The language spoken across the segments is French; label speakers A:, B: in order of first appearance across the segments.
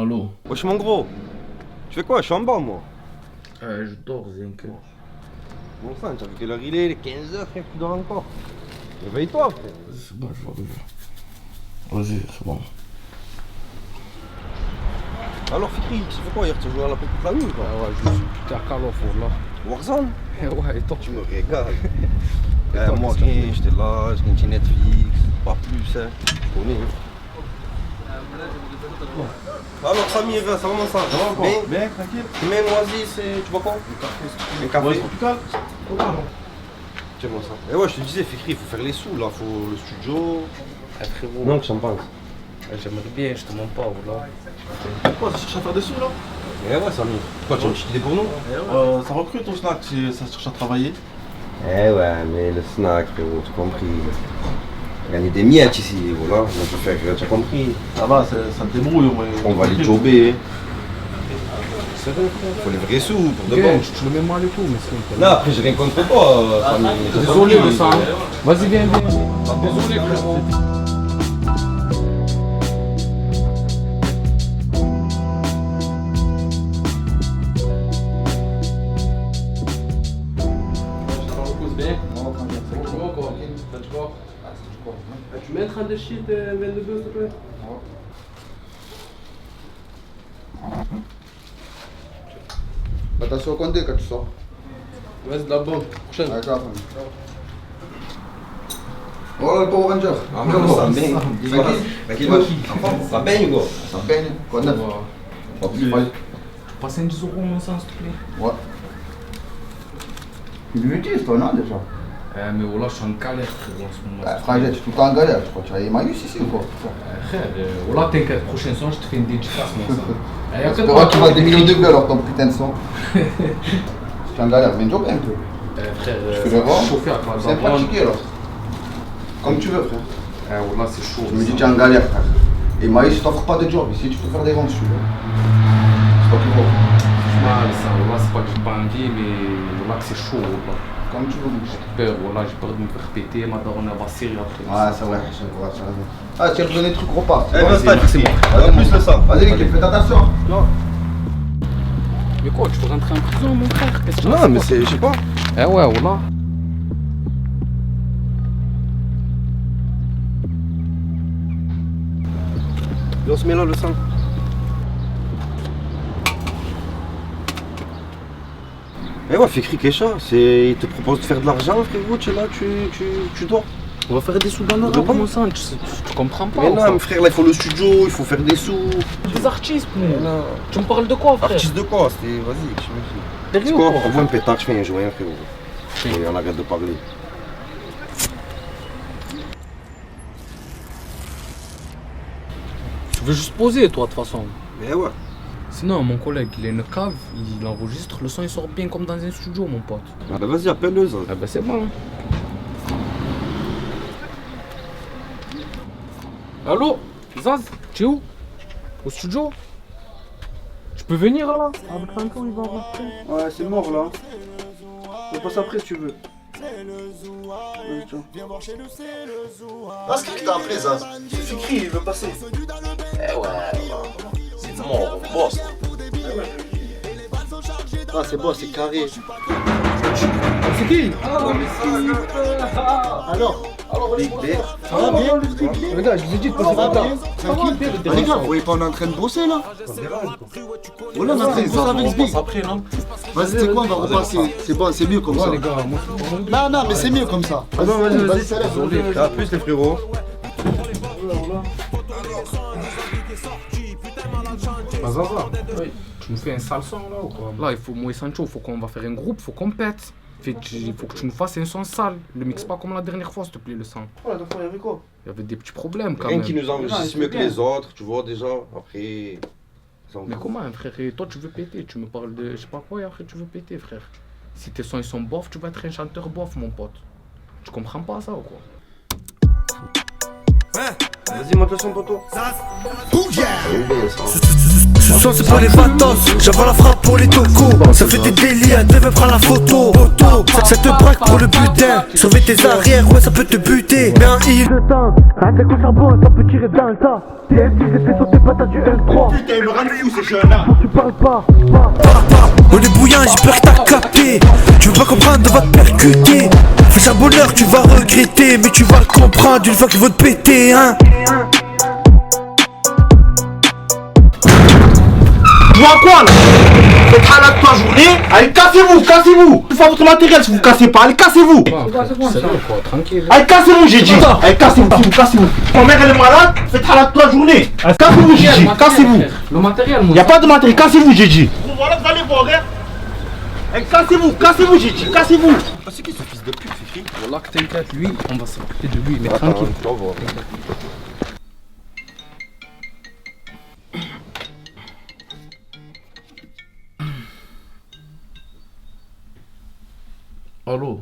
A: Allô.
B: Wesh mon gros, tu fais quoi? Je suis en bas moi.
A: Je dors, Zinke.
B: Bon sang, tu as vu quelle heure il est 15h frère, tu dors encore. Réveille-toi frère.
A: C'est bon, je vais arriver. Vas-y, c'est bon.
B: Alors Fikri, tu fais quoi hier? Tu as joué à la petite la nuit ou quoi?
A: Ouais, je me suis putain à Call of là.
B: Warzone?
A: Ouais, et toi?
B: Tu me régales. Moi rien, j'étais là, j'ai un petit Netflix, pas plus hein. Tu connais. Alors Samir, ça va ça?
C: Bien, tranquille.
B: Tu mets une oasis et tu bois quoi? Un café.
C: Ouais, tropical.
B: Tiens-moi ça. Et ouais, je te disais Fikri, il faut faire les sous là, faut le studio.
A: Frérot.
B: Non, que ça me pense.
A: J'aimerais bien, je te mens pas, là.
C: Quoi, tu cherches à faire des sous là?
B: Eh ouais Samir. Quoi, tu as une petite idée pour nous?
C: Ça recrute au snack, ça cherche à travailler.
B: Eh ouais, mais le snack frérot, tu as compris. Gagner des miettes ici, voilà, on peut faire, tu as compris.
C: Ça va, ça te débrouille au moins.
B: On va les jobber. C'est vrai frère. Faut les vrais sous pour de bon.
A: Tu le mets mal et tout, mais c'est
B: Non, après j'ai rien contre toi, Samir.
A: Désolé, le sang. Vas-y, viens. Désolé, frérot.
D: Tu mets un train de shit 22 s'il te plaît?
E: Attention au compte quand tu sors.
D: Vas-y, de la bombe. Prochaine.
E: Avec la famille. Oh là, le Power Ranger.
B: Ah, comment ça baigne? Ça baigne quoi?
E: Ça baigne. Quoi de neuf? Pas plus.
A: Passez un 10 euros mon sang, s'il te plaît.
E: Ouais. Tu l'utilises toi, non déjà?
A: Mais voilà, je suis en galère, frérot, en ce moment.
E: Frère, tu es tout le temps en galère, tu crois. Tu as Emmaüs ici ou quoi?
A: Frère, voilà, t'inquiète, prochain soir, je te fais une dédicace, mon sang.
E: Tu crois que tu vas des millions de vues alors ton putain de son. Tu es en galère, mais job un peu.
A: Frère,
E: Je fais le voir.
A: chauffer à quoi?
E: C'est pratiqué alors. Comme tu veux, frère.
A: Voilà, c'est chaud.
E: Je me dis, tu es en galère, frère. Emmaüs, je t'offre pas de job ici, tu peux faire des ronds dessus. C'est pas qu'il faut.
A: Mal, ça, voilà, c'est pas que j'ai pas envie, mais voilà que c'est chaud, voilà.
E: Comme tu veux, bouge.
A: J'ai peur, voilà, j'ai peur de me faire péter, ma daronne elle va serrer après.
E: Ouais, c'est vrai, c'est vrai, c'est vrai. Ah, tu as redonné des trucs repas.
B: Eh,
A: merci, mon frère.
B: Vas-y, plus le sang.
E: Vas-y, l'équipe, faites attention.
B: Non.
A: Mais quoi, tu veux rentrer en prison, mon frère? Qu'est-ce que tu
B: Non, mais c'est, je sais pas.
A: Eh ouais, voilà.
B: On se met là le sang. Eh ouais, Fikri Kesha, il te propose de faire de l'argent, frérot, tu es là, tu dors.
A: On va faire des sous dans notre
B: Comment
A: mon sang, tu comprends pas?
B: Mais
A: ou
B: non,
A: quoi?
B: mais frère, là, il faut le studio, il faut faire des sous.
A: Des artistes, mais
B: Non.
A: tu me parles de quoi, frère?
B: Artiste de quoi? C'était, vas-y, je me dis.
A: Sérieux
B: C'est
A: ou
B: quoi?
A: quoi?
B: Envoie un pétard, je fais un joint, frérot. Et on arrête de parler.
A: Tu veux juste poser, toi, de toute façon.
B: Mais ouais.
A: Sinon, mon collègue, il a une cave, il enregistre, le son il sort bien comme dans un studio, mon pote.
B: Ah bah vas-y, appelle-le, ça.
A: Ah bah c'est bon. Allô? Zaz, tu es où? Au studio? Tu peux venir là? Avec Franco, il va rentrer.
C: Ouais, c'est mort là. On passe après si tu veux.
E: Ah, c'est qui t'a appelé, Zaz?
C: C'est Fikri, il veut passer.
E: Eh ouais, c'est mort, boss. Ah, c'est bon, c'est carré.
C: C'est qui?
E: Alors, Big B.
C: Ça va bien? Les gars, je vous ai dit de passer par là.
E: Tranquille. Les gars, vous voyez pas, on est en train de bosser là? Voilà, on est en train de bosser avec Big.
A: Après, non?
E: Vas-y, c'est quoi, on va repasser. C'est bon, c'est mieux comme ça.
A: Les gars, moi
E: Non, mais c'est mieux comme ça. Vas-y, ça laisse.
B: À plus, les frérots.
A: Oui. Tu nous fais un sale son là ou quoi? Là, il faut, moi et Sancho, faut qu'on va faire un groupe, faut qu'on pète. Il faut que tu nous fasses un son sale. Le mixe pas comme la dernière fois, s'il te plaît, le son.
C: Oh, la dernière fois, il y avait quoi?
A: Il y avait des petits problèmes quand
B: Rien
A: même.
B: qui nous enregistre mieux que les autres, tu vois déjà. Après.
A: Mais comment, frère? Et toi, tu veux péter, tu me parles de je sais pas quoi et après tu veux péter, frère. Si tes sons ils sont bof, tu vas être un chanteur bof, mon pote. Tu comprends pas ça ou quoi?
B: Vas-y, monte le son, poteau.
F: Ce soir c'est pour les vatos, j'avais la frappe pour les tocos. Ça fait des délires, devait prendre la photo. Ça te braque pour le butin. Surveille tes arrières, ouais ça peut te buter. Mais un i de temps, avec le charbon, ça peut tirer dans le tas. TF10 j'ai fait sauter patate du M3.
E: Putain, il me rend fou ce jeu-là.
F: Tu parles pas. On est bouillant, j'espère que t'as capté. Tu veux pas comprendre, on va te percuter. Fais un bonheur, tu vas regretter. Mais tu vas le comprendre une fois qu'ils vont te péter, hein.
E: Tu vois quoi là? Faites halal toute la journée. Allez, cassez-vous. Une fois votre matériel, si vous cassez pas, allez, cassez-vous.
A: C'est bon, quoi, tranquille.
E: Allez, cassez-vous, j'ai dit. Allez, cassez-vous. Ta mère elle est malade, faites halal toute la journée. Allez, cassez-vous, j'ai dit. Cassez-vous.
A: Le matériel, mon
E: Y'a pas de matériel, cassez-vous, j'ai dit. Voilà, vous allez voir, hein. Allez, cassez-vous, j'ai dit, cassez-vous. C'est qui ce fils de pute, Fikri?
A: Wallah que t'inquiète, lui, on va s'occuper de lui, mais tranquille.
D: Allô?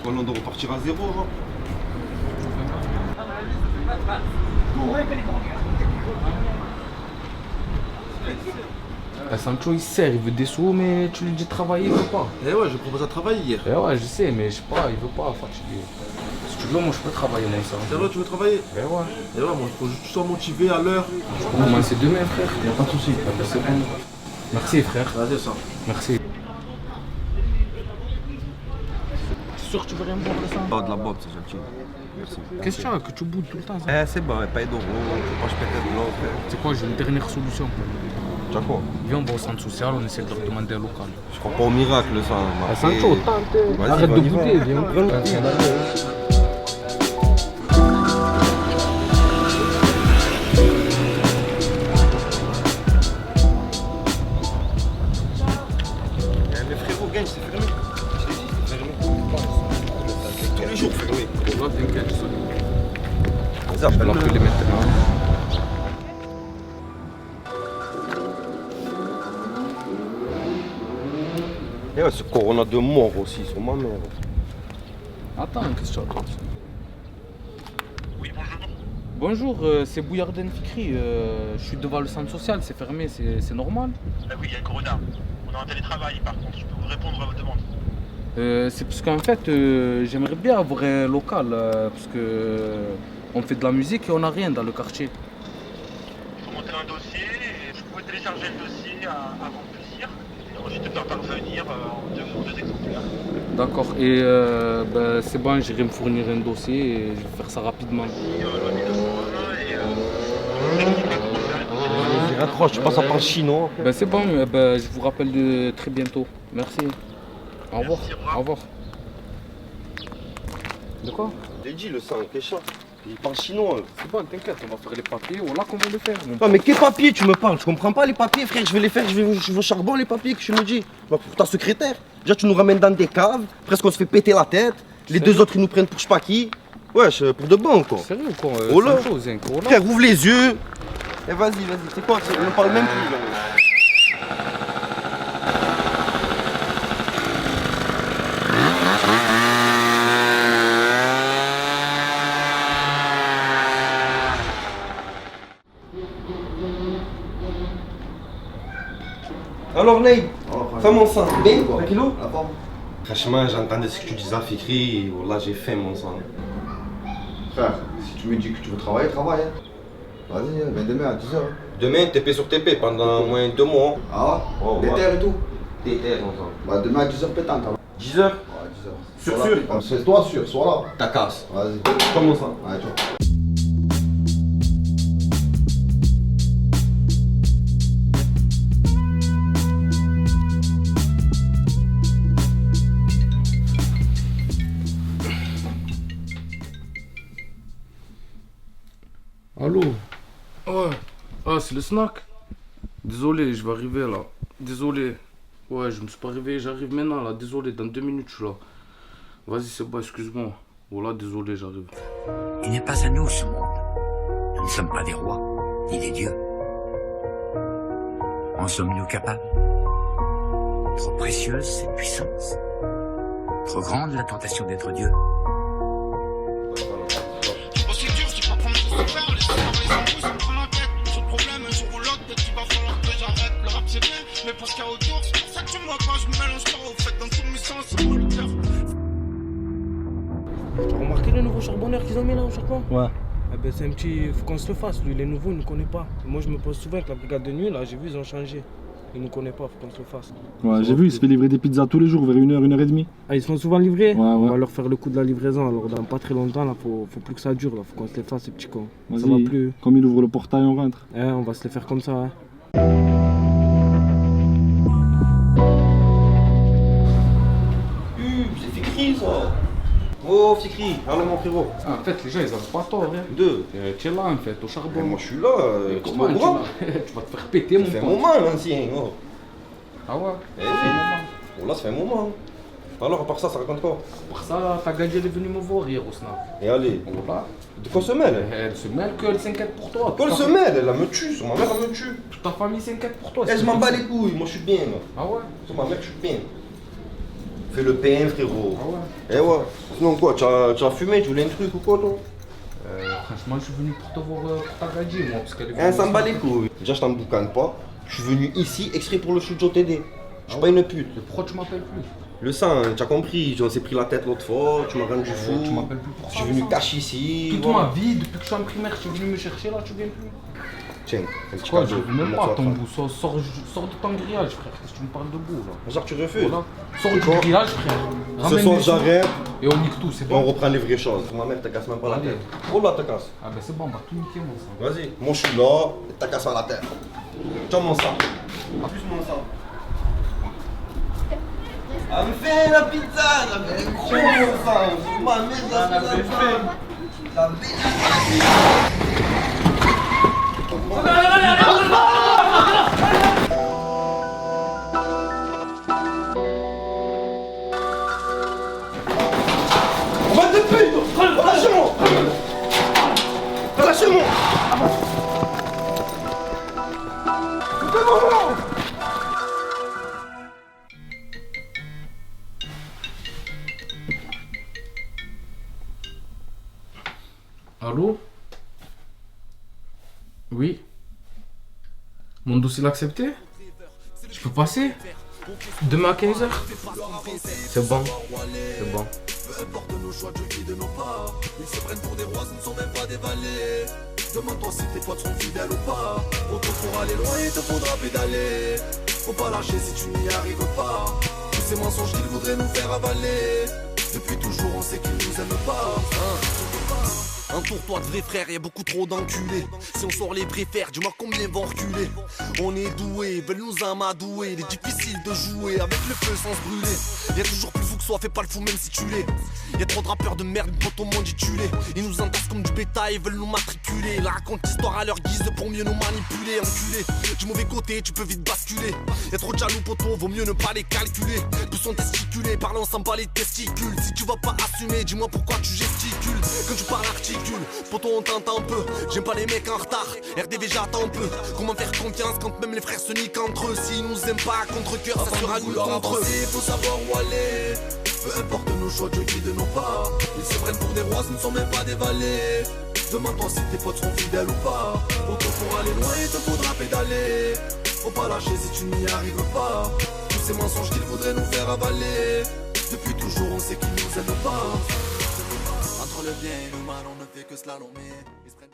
B: On doit repartir à zéro, genre.
A: Sancho il sert, il veut des sous, mais tu lui dis de travailler, il veut pas.
D: Eh ouais, je propose à travailler hier.
A: Eh ouais, je sais, mais je sais pas, il veut pas, fatigué. Si tu veux, moi je peux travailler, moi ça.
D: C'est vrai, tu veux travailler?
A: Eh ouais.
D: Eh ouais, moi il faut juste que tu sois motivé à l'heure.
A: Au moins c'est demain, frère.
D: Y'a pas de soucis.
A: C'est bon. Merci, frère.
D: Vas-y, ça.
A: Merci. T'es sûr que tu veux rien boire de ça?
B: Pas de la botte, c'est gentil. Merci.
A: Qu'est-ce que tu as que tu boudes tout le temps ça?
B: Eh, c'est bon, pas d'euros, faut pas je pète de l'eau, frère.
A: C'est quoi, j'ai une dernière solution.
B: Tu as quoi?
A: Viens, on va au centre social, on essaie de leur demander un local.
B: Je crois pas au miracle, ça.
A: Sancho, arrête de bouder, viens.
B: Mais frérot, gagne, c'est fermé. Je t'ai dit, c'est fermé. Tous les jours fermé.
A: Là, t'inquiète, je suis
B: Vas-y,
A: je vais
B: appelle-le.
A: l'appeler maintenant.
B: Eh ouais, ce corona de mort aussi, sur ma mère.
A: Attends, qu'est-ce que tu as?
G: Oui, bonjour.
A: Bonjour, c'est Bouillarden Fikri. Je suis devant le centre social, c'est fermé, c'est normal.
G: Oui, il y a le corona. On est en télétravail, par contre, je peux vous répondre à vos demandes.
A: C'est parce qu'en fait, j'aimerais bien avoir un local, parce que on fait de la musique et on n'a rien dans le quartier.
G: Il faut monter un dossier, et je pouvais télécharger le dossier avant que vous puissiez, et ensuite te faire parvenir en deux exemplaires.
A: D'accord, et c'est bon, j'irai me fournir un dossier et je vais faire ça rapidement.
G: Loi 1901 et
B: Raccroche, tu passes à parler chinois.
A: C'est bon, je vous rappelle de très bientôt. Merci. Au revoir.
G: Merci, au revoir.
A: Au revoir. De quoi?
B: J'ai dit le sang, qu'est-ce que il parle chinois.
A: C'est bon, t'inquiète, on va faire les papiers, voilà qu'on va le faire.
B: Non mais quels papiers tu me parles? Je comprends pas les papiers, frère, je vais les faire, je vais au charbon les papiers que tu me dis. Pour ta secrétaire. Déjà tu nous ramènes dans des caves, presque on se fait péter la tête. Les deux autres ils nous prennent pour je sais pas qui. Wesh, pour de bon quoi.
A: Sérieux ou quoi?
B: Oh là.
A: Sancho, Zinc, oh là.
B: Frère, ouvre les yeux. Et vas-y, c'est quoi? On ne parle même plus là. Alors Ney, fais mon sang, bien, tranquillou? Franchement, j'entendais ce que tu disais à Fikri, et voilà, j'ai fait mon sang.
E: Frère, si tu me dis que tu veux travailler, travaille. Hein. Vas-y, viens demain à 10h.
B: Demain, TP sur TP pendant au moins 2 mois.
E: Ah
B: Oh,
E: ouais?
B: ouais.
E: Des terres et tout.
B: TR ensemble.
E: Bah demain à 10h pétante. Hein.
B: 10h,
E: Ouais, 10h.
B: Sûr,
E: Sois
B: sûr.
E: là, c'est toi sûr, sois là.
B: ta casse.
E: Vas-y.
B: Comment ça?
E: Ouais, tu vois.
A: Allô? Ouais. Ah, c'est le snack? Désolé, je vais arriver là. Désolé. Ouais, je me suis pas réveillé, j'arrive maintenant là. Désolé, dans 2 minutes je suis là. Vas-y, c'est bon, excuse-moi. Voilà, désolé, j'arrive.
H: Il n'est pas à nous ce monde. Nous ne sommes pas des rois, ni des dieux. En sommes-nous capables? Trop précieuse cette puissance. Trop grande la tentation d'être Dieu.
I: C'est dur, c'est pas prendre ce faire, les stars, les embrouilles, ça me prend la tête. J'ai le problème, un jour ou l'autre, peut-être qu'il va falloir que j'arrête. Le rap c'est bien, mais parce qu'il y a autour, c'est pour ça que tu me vois pas, je me mélange pas au fait dans tous mes sens, c'est pour le cœur.
A: T'as remarqué le nouveau charbon
J: charbonneur qu'ils ont mis là au charbon.
B: Ouais.
J: Eh ben c'est un petit, faut qu'on se le fasse, lui, les nouveaux, il ne connaît pas. Moi je me pose souvent avec la brigade de nuit, là, j'ai vu, ils ont changé. Il ne connaît pas, faut qu'on se le fasse.
C: Ouais, j'ai vu, il se fait livrer des pizzas tous les jours vers 1h, 1h30.
J: Ah, ils se font souvent livrer?
C: Ouais,
J: On
C: ouais.
J: va leur faire le coup de la livraison, alors dans pas très longtemps, là, faut plus que ça dure, là, faut qu'on se les fasse, ces petits cons. Ça va
C: Vas-y,
J: plus.
C: comme il ouvre le portail, on rentre.
J: On va se les faire comme ça, hein.
B: C'est Fikri ça. Oh Fikri, allô mon frérot.
A: Ah, en fait, les gens, ils ont pas tort, hein.
B: Deux.
A: Tu es là, en fait, au charbon.
B: Moi je suis là,
A: Tu
B: comme
A: vas-
B: un grand.
A: tu vas te faire péter, mon
B: Ça fait un
A: pote.
B: moment l'ancien. Oh.
A: Ah ouais?
B: Eh, oh, là ça fait un moment. Alors à part ça raconte quoi?
A: Pour ça, ta gadget est venue me voir hier au snap.
B: Et allez,
A: Voilà.
B: de quoi se mêle?
A: Elle se mêle qu'elle s'inquiète pour toi.
B: Quoi elle se mêle? Elle me tue, sur ma mère elle me tue.
A: Toute ta famille s'inquiète pour toi.
B: Eh, je m'en bats les couilles, moi je suis bien. Moi.
A: Ah ouais?
B: Sur ma mère je suis bien. Fais le pain frérot.
A: Ah ouais?
B: Eh ouais. Sinon quoi, tu as fumé, tu voulais un truc ou quoi toi?
A: Franchement, je suis venu pour te voir pour ta gadget, moi, parce qu'elle est
B: Eh, ça me bat les couilles. Déjà je t'en boucane pas. Je suis venu ici exprès pour le studio TD. Je suis pas une pute.
A: Mais pourquoi tu m'appelles plus?
B: Le sang, tu as compris, on s'est pris la tête l'autre fois, tu m'as rendu fou.
A: Tu m'appelles plus pour ça.
B: Je suis venu
A: ça.
B: cacher ici.
A: Toute
B: voilà.
A: ma vie, depuis que je suis en primaire, tu es venu me chercher, là, tu viens plus.
B: Tiens, un petit
A: Quoi,
B: cadeau.
A: je veux même
B: Montre-toi
A: pas ton
B: ça.
A: bout. Sors de ton grillage, frère. Qu'est-ce que tu me parles de bout, là?
B: Genre tu refuses.
A: Voilà. Sors du
B: Quoi
A: grillage, frère.
B: Ce
A: Ramène
B: soir
A: les sous
B: j'arrête,
A: et on nique tout, c'est
B: on
A: bon.
B: reprend les vraies choses. Ma mère te casse même pas la
A: Allez.
B: tête. Oh là te casse.
A: Ah ben c'est bon, on va tout niquer, moi, ça.
B: Vas-y, moi je suis là, et t'as cassé la tête. Tiens mon sang. En plus mon sang. Elle me fait la pizza, elle fait un gros mon sang. Ma mère ça fait la pizza. La pizza. On va te pute. Relâchez-moi. Relâchez-moi.
A: Allô? Oui? Mon dossier l'a accepté? Je peux passer? Demain à 15h? C'est bon. C'est bon.
F: Peu importe nos choix, Dieu guide nos pas. Ils se prennent pour des rois, ce ne sont même pas des valets. Demande-toi si tes potes sont fidèles ou pas. Autant pour aller loin, il te faudra pédaler. Faut pas lâcher si tu n'y arrives pas. Tous ces mensonges qu'ils voudraient nous faire avaler. Depuis toujours, on sait qu'ils nous aiment pas. Entoure-toi de vrais frères, y'a beaucoup trop d'enculés. Si on sort les préfères, dis-moi combien vont reculer. On est doués, veulent nous amadouer. Il est difficile de jouer avec le feu sans se brûler. Y'a toujours plus fou que soi, fais pas le fou même si tu l'es. Y'a trop de rappeurs de merde, poteau manditulés. Ils nous entassent comme du bétail, veulent nous matriculer. Ils racontent l'histoire à leur guise pour mieux nous manipuler. Enculé, du mauvais côté, tu peux vite basculer. Y'a trop de jaloux poteau, vaut mieux ne pas les calculer. Tous sont testiculés, parlant sans pas les testicules. Si tu vas pas assumer, dis-moi pourquoi tu gesticules. Quand tu parles articule, poteau on t'entend un peu. J'aime pas les mecs en retard, RDV j'attends peu. Comment faire confiance quand même les frères se niquent entre eux. S'ils nous aiment pas, contre-cœur, ça sera nous contre eux. Faut savoir où aller. Peu importe nos choix, Dieu guide nos pas. Ils se prennent pour des rois, ce ne sont même pas des valets. Demande-toi si tes potes seront fidèles ou pas. Autant pour aller loin, il te faudra pédaler. Faut pas lâcher si tu n'y arrives pas. Tous ces mensonges qu'ils voudraient nous faire avaler. Depuis toujours, on sait qu'ils nous aiment pas. Entre le bien et le mal, on ne fait que slalomer. Ils se prennent